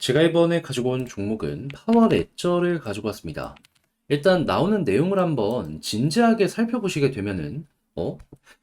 제가 이번에 가지고 온 종목은 파워 레저를 가지고 왔습니다. 일단 나오는 내용을 한번 진지하게 살펴보시게 되면은, 어?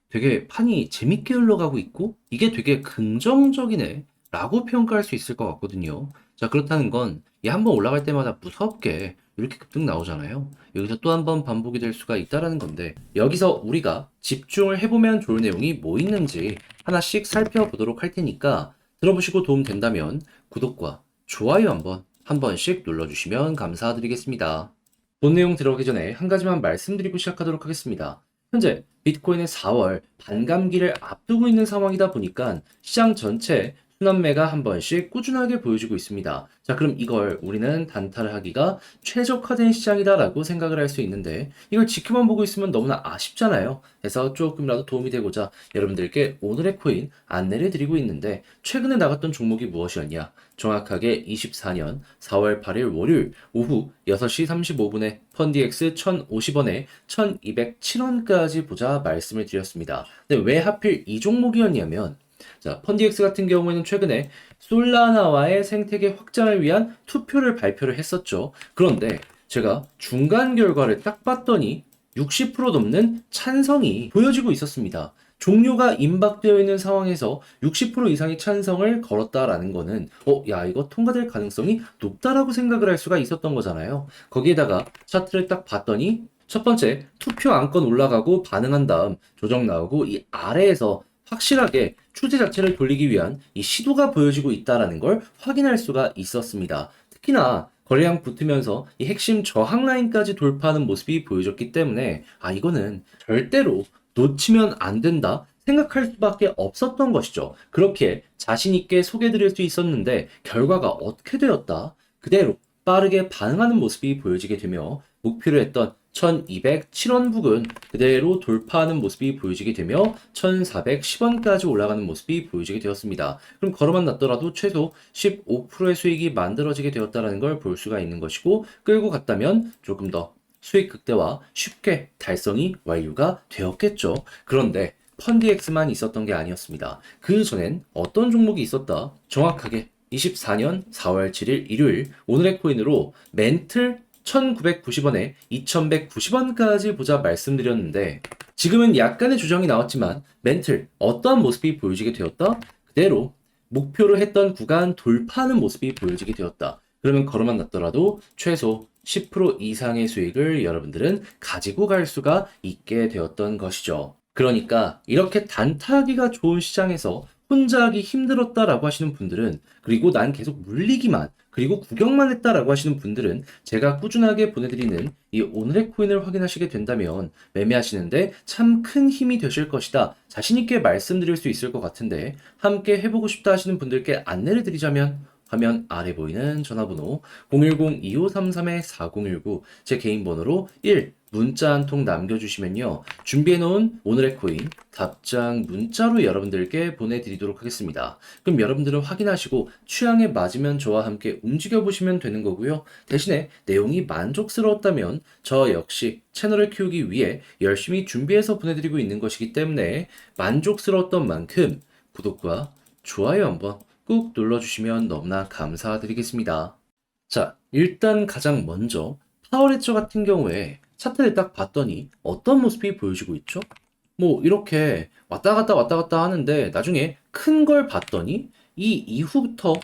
되게 판이 재밌게 흘러가고 있고, 이게 되게 긍정적이네, 라고 평가할 수 있을 것 같거든요. 자, 그렇다는 건, 이 한번 올라갈 때마다 무섭게 이렇게 급등 나오잖아요. 여기서 또 한 번 반복이 될 수가 있다라는 건데, 여기서 우리가 집중을 해보면 좋을 내용이 뭐 있는지 하나씩 살펴보도록 할 테니까, 들어보시고 도움 된다면, 구독과 좋아요 한 번씩 눌러주시면 감사드리겠습니다. 본 내용 들어가기 전에 한 가지만 말씀드리고 시작하도록 하겠습니다. 현재 비트코인의 4월 반감기를 앞두고 있는 상황이다 보니까 시장 전체 순환매가 한 번씩 꾸준하게 보여주고 있습니다. 자, 그럼 이걸 우리는 단타를 하기가 최적화된 시장이다라고 생각을 할 수 있는데 이걸 지켜만 보고 있으면 너무나 아쉽잖아요. 그래서 조금이라도 도움이 되고자 여러분들께 오늘의 코인 안내를 드리고 있는데 최근에 나갔던 종목이 무엇이었냐? 정확하게 24년 4월 8일 월요일 오후 6시 35분에 펀디엑스 1050원에 1207원까지 보자 말씀을 드렸습니다. 근데 왜 하필 이 종목이었냐면 자, 펀디엑스 같은 경우에는 최근에 솔라나와의 생태계 확장을 위한 투표를 발표를 했었죠. 그런데 제가 중간 결과를 딱 봤더니 60% 넘는 찬성이 보여지고 있었습니다. 종료가 임박되어 있는 상황에서 60% 이상의 찬성을 걸었다라는 거는 야 이거 통과될 가능성이 높다라고 생각을 할 수가 있었던 거잖아요. 거기에다가 차트를 딱 봤더니 첫 번째 투표 안건 올라가고 반응한 다음 조정 나오고 이 아래에서 확실하게 추세 자체를 돌리기 위한 이 시도가 보여지고 있다라는 걸 확인할 수가 있었습니다. 특히나 거래량 붙으면서 이 핵심 저항 라인까지 돌파하는 모습이 보여졌기 때문에 이거는 절대로 놓치면 안 된다 생각할 수밖에 없었던 것이죠. 그렇게 자신 있게 소개드릴 수 있었는데 결과가 어떻게 되었다? 그대로 빠르게 반응하는 모습이 보여지게 되며 목표로 했던 1207원 부근 그대로 돌파하는 모습이 보여지게 되며 1410원까지 올라가는 모습이 보여지게 되었습니다. 그럼 걸어만 놨더라도 최소 15%의 수익이 만들어지게 되었다는 걸 볼 수가 있는 것이고 끌고 갔다면 조금 더 수익 극대화 쉽게 달성이 완료가 되었겠죠. 그런데 펀디엑스만 있었던 게 아니었습니다. 그 전엔 어떤 종목이 있었다? 정확하게 24년 4월 7일 일요일 오늘의 코인으로 멘틀 1990원에 2190원까지 보자 말씀드렸는데 지금은 약간의 조정이 나왔지만 멘틀 어떠한 모습이 보여지게 되었다? 그대로 목표로 했던 구간 돌파하는 모습이 보여지게 되었다. 그러면 걸어만 놨더라도 최소 10% 이상의 수익을 여러분들은 가지고 갈 수가 있게 되었던 것이죠. 그러니까 이렇게 단타하기가 좋은 시장에서 혼자 하기 힘들었다라고 하시는 분들은 그리고 난 계속 물리기만 그리고 구경만 했다라고 하시는 분들은 제가 꾸준하게 보내드리는 이 오늘의 코인을 확인하시게 된다면 매매하시는데 참 큰 힘이 되실 것이다. 자신있게 말씀드릴 수 있을 것 같은데 함께 해보고 싶다 하시는 분들께 안내를 드리자면 화면 아래 보이는 전화번호 010-2533-4019 제 개인 번호로 1 문자 한 통 남겨주시면요. 준비해놓은 오늘의 코인 답장 문자로 여러분들께 보내드리도록 하겠습니다. 그럼 여러분들은 확인하시고 취향에 맞으면 저와 함께 움직여보시면 되는 거고요. 대신에 내용이 만족스러웠다면 저 역시 채널을 키우기 위해 열심히 준비해서 보내드리고 있는 것이기 때문에 만족스러웠던 만큼 구독과 좋아요 한번 꾹 눌러주시면 너무나 감사드리겠습니다. 자, 일단 가장 먼저 파워레저 같은 경우에 차트를 딱 봤더니 어떤 모습이 보여지고 있죠? 뭐 이렇게 왔다 갔다 하는데 나중에 큰 걸 봤더니 이 이후부터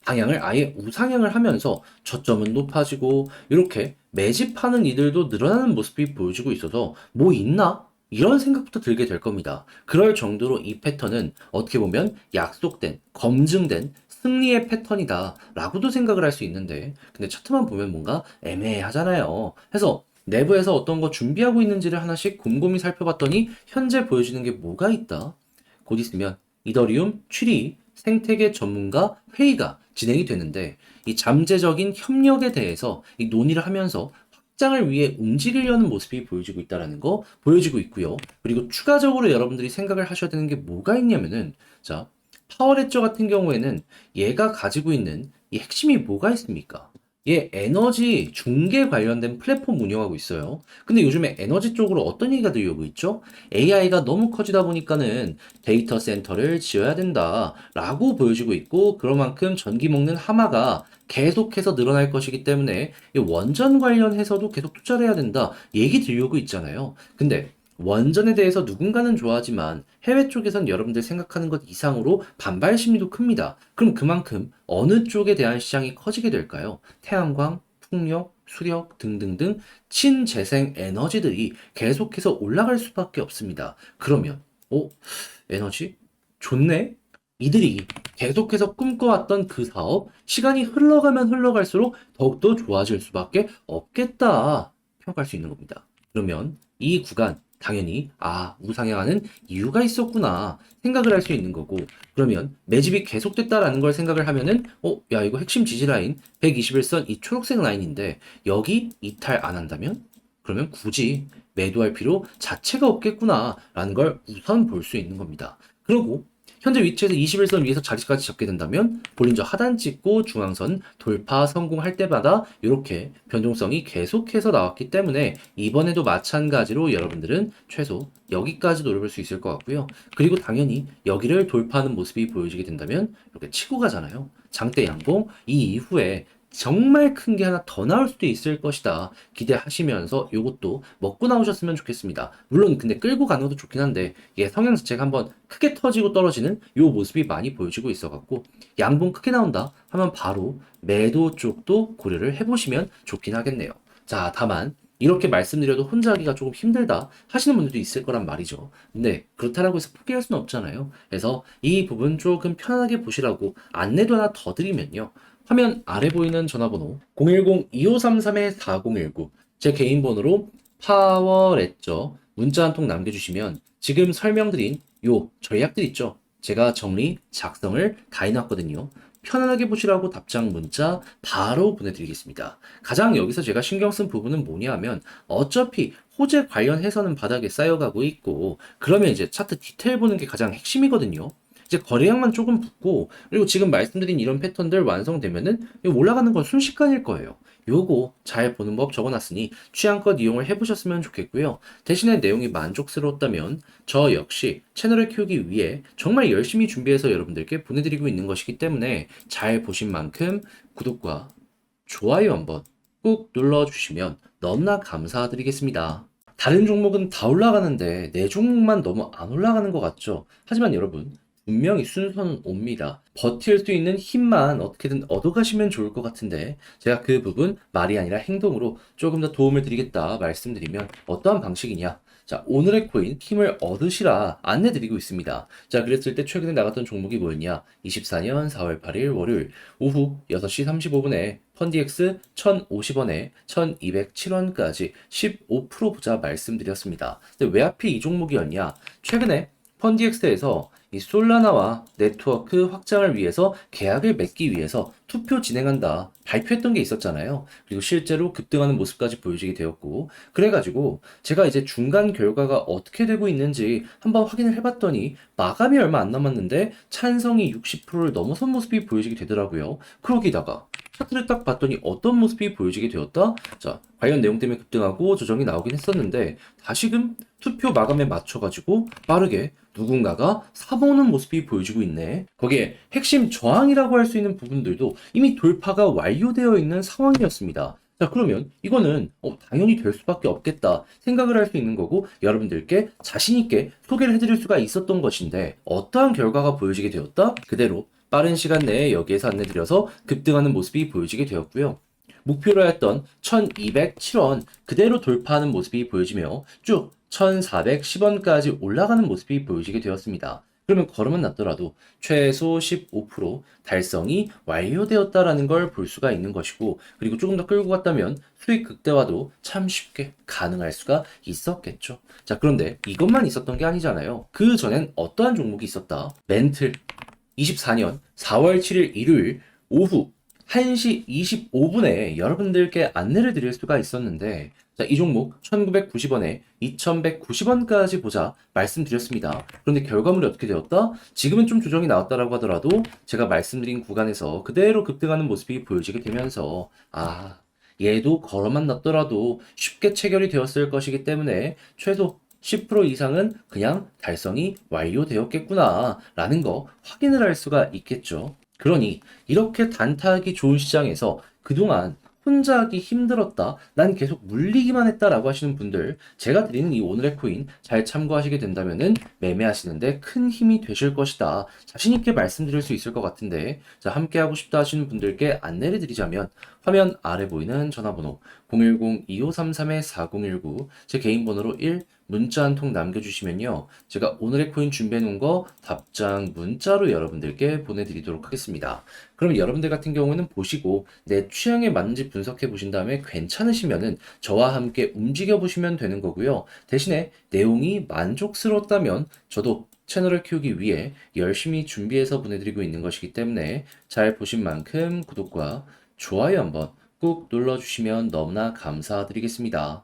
방향을 아예 우상향을 하면서 저점은 높아지고 이렇게 매집하는 이들도 늘어나는 모습이 보여지고 있어서 뭐 있나? 이런 생각부터 들게 될 겁니다. 그럴 정도로 이 패턴은 어떻게 보면 약속된, 검증된 승리의 패턴이다 라고도 생각을 할 수 있는데 근데 차트만 보면 뭔가 애매하잖아요. 해서 내부에서 어떤 거 준비하고 있는지를 하나씩 곰곰이 살펴봤더니 현재 보여지는 게 뭐가 있다? 곧 있으면 이더리움 추리 생태계 전문가 회의가 진행이 되는데 이 잠재적인 협력에 대해서 이 논의를 하면서 확장을 위해 움직이려는 모습이 보여지고 있다는 거 보여지고 있고요. 그리고 추가적으로 여러분들이 생각을 하셔야 되는 게 뭐가 있냐면은 자 파워레저 같은 경우에는 얘가 가지고 있는 이 핵심이 뭐가 있습니까? 얘 에너지 중계 관련된 플랫폼 운영하고 있어요. 근데 요즘에 에너지 쪽으로 어떤 얘기가 들려오고 있죠? AI가 너무 커지다 보니까는 데이터 센터를 지어야 된다라고 보여지고 있고, 그런 만큼 전기 먹는 하마가 계속해서 늘어날 것이기 때문에 이 원전 관련해서도 계속 투자를 해야 된다 얘기 들려오고 있잖아요. 근데 원전에 대해서 누군가는 좋아하지만 해외 쪽에선 여러분들 생각하는 것 이상으로 반발 심리도 큽니다. 그럼 그만큼 어느 쪽에 대한 시장이 커지게 될까요? 태양광, 풍력, 수력 등등등 친재생 에너지들이 계속해서 올라갈 수밖에 없습니다. 그러면 에너지? 좋네? 이들이 계속해서 꿈꿔왔던 그 사업, 시간이 흘러가면 흘러갈수록 더욱더 좋아질 수밖에 없겠다 평가할 수 있는 겁니다. 그러면 이 구간 당연히 우상향하는 이유가 있었구나 생각을 할 수 있는 거고, 그러면 매집이 계속됐다라는 걸 생각을 하면은 야, 이거 핵심 지지 라인 121선 이 초록색 라인인데 여기 이탈 안 한다면 그러면 굳이 매도할 필요 자체가 없겠구나라는 걸 우선 볼 수 있는 겁니다. 그리고 현재 위치에서 21선 위에서 자리까지 잡게 된다면 볼린저 하단 찍고 중앙선 돌파 성공할 때마다 이렇게 변동성이 계속해서 나왔기 때문에 이번에도 마찬가지로 여러분들은 최소 여기까지 노려볼 수 있을 것 같고요. 그리고 당연히 여기를 돌파하는 모습이 보여지게 된다면 이렇게 치고 가잖아요. 장대 양봉 이 이후에 정말 큰 게 하나 더 나올 수도 있을 것이다 기대하시면서 요것도 먹고 나오셨으면 좋겠습니다. 물론 근데 끌고 가는 것도 좋긴 한데 얘 성향 자체가 한번 크게 터지고 떨어지는 요 모습이 많이 보여지고 있어갖고 양봉 크게 나온다 하면 바로 매도 쪽도 고려를 해보시면 좋긴 하겠네요. 자, 다만 이렇게 말씀드려도 혼자 하기가 조금 힘들다 하시는 분들도 있을 거란 말이죠. 근데 그렇다라고 해서 포기할 수는 없잖아요. 그래서 이 부분 조금 편안하게 보시라고 안내도 하나 더 드리면요. 화면 아래 보이는 전화번호 010-2533-4019 제 개인 번호로 파워레저 문자 한 통 남겨주시면 지금 설명드린 요 전략들 있죠. 제가 정리, 작성을 다 해놨거든요. 편안하게 보시라고 답장 문자 바로 보내드리겠습니다. 가장 여기서 제가 신경 쓴 부분은 뭐냐 하면 어차피 호재 관련해서는 바닥에 쌓여가고 있고, 그러면 이제 차트 디테일 보는 게 가장 핵심이거든요. 이제 거래량만 조금 붙고, 그리고 지금 말씀드린 이런 패턴들 완성되면은 올라가는 건 순식간일 거예요. 요거 잘 보는 법 적어놨으니 취향껏 이용을 해보셨으면 좋겠고요. 대신에 내용이 만족스러웠다면 저 역시 채널을 키우기 위해 정말 열심히 준비해서 여러분들께 보내드리고 있는 것이기 때문에 잘 보신 만큼 구독과 좋아요 한번 꾹 눌러주시면 너무나 감사드리겠습니다. 다른 종목은 다 올라가는데 내 종목만 너무 안 올라가는 것 같죠? 하지만 여러분, 분명히 순서는 옵니다. 버틸 수 있는 힘만 어떻게든 얻어가시면 좋을 것 같은데, 제가 그 부분 말이 아니라 행동으로 조금 더 도움을 드리겠다 말씀드리면 어떠한 방식이냐? 자, 오늘의 코인 힘을 얻으시라 안내드리고 있습니다. 자, 그랬을 때 최근에 나갔던 종목이 뭐였냐? 24년 4월 8일 월요일 오후 6시 35분에 펀디엑스 1,050원에 1,207원까지 15% 보자 말씀드렸습니다. 근데 왜 하필 이 종목이었냐? 최근에 펀디엑스에서 이 솔라나와 네트워크 확장을 위해서 계약을 맺기 위해서 투표 진행한다 발표했던 게 있었잖아요. 그리고 실제로 급등하는 모습까지 보여지게 되었고, 그래가지고 제가 이제 중간 결과가 어떻게 되고 있는지 한번 확인을 해봤더니 마감이 얼마 안 남았는데 찬성이 60%를 넘어선 모습이 보여지게 되더라고요. 그러기다가 차트를 딱 봤더니 어떤 모습이 보여지게 되었다? 자, 관련 내용 때문에 급등하고 조정이 나오긴 했었는데 다시금 투표 마감에 맞춰가지고 빠르게 누군가가 사모으는 모습이 보여지고 있네. 거기에 핵심 저항이라고 할 수 있는 부분들도 이미 돌파가 완료되어 있는 상황이었습니다. 자, 그러면 이거는 당연히 될 수밖에 없겠다 생각을 할 수 있는 거고, 여러분들께 자신 있게 소개를 해드릴 수가 있었던 것인데 어떠한 결과가 보여지게 되었다? 그대로 빠른 시간 내에 여기에서 안내드려서 급등하는 모습이 보여지게 되었고요. 목표로 했던 1207원 그대로 돌파하는 모습이 보여지며 쭉 1410원까지 올라가는 모습이 보여지게 되었습니다. 그러면 걸음은 낮더라도 최소 15% 달성이 완료되었다라는 걸 볼 수가 있는 것이고, 그리고 조금 더 끌고 갔다면 수익 극대화도 참 쉽게 가능할 수가 있었겠죠. 자, 그런데 이것만 있었던 게 아니잖아요. 그 전엔 어떠한 종목이 있었다? 멘틀 24년 4월 7일 일요일 오후 1시 25분에 여러분들께 안내를 드릴 수가 있었는데, 자, 이 종목 1990원에 2190원까지 보자 말씀드렸습니다. 그런데 결과물이 어떻게 되었다? 지금은 좀 조정이 나왔다라고 하더라도 제가 말씀드린 구간에서 그대로 급등하는 모습이 보여지게 되면서, 얘도 걸어만 놨더라도 쉽게 체결이 되었을 것이기 때문에 최소 10% 이상은 그냥 달성이 완료되었겠구나 라는 거 확인을 할 수가 있겠죠. 그러니 이렇게 단타하기 좋은 시장에서 그동안 혼자 하기 힘들었다, 난 계속 물리기만 했다라고 하시는 분들, 제가 드리는 이 오늘의 코인 잘 참고하시게 된다면은 매매하시는데 큰 힘이 되실 것이다. 자신 있게 말씀드릴 수 있을 것 같은데, 자, 함께 하고 싶다 하시는 분들께 안내를 드리자면 화면 아래 보이는 전화번호 010-2533-4019, 제 개인 번호로 1 문자 한 통 남겨주시면요, 제가 오늘의 코인 준비해 놓은 거 답장 문자로 여러분들께 보내드리도록 하겠습니다. 그럼 여러분들 같은 경우는 보시고 내 취향에 맞는지 분석해 보신 다음에 괜찮으시면은 저와 함께 움직여 보시면 되는 거고요. 대신에 내용이 만족스러웠다면 저도 채널을 키우기 위해 열심히 준비해서 보내드리고 있는 것이기 때문에 잘 보신 만큼 구독과 좋아요 한번 꾹 눌러주시면 너무나 감사드리겠습니다.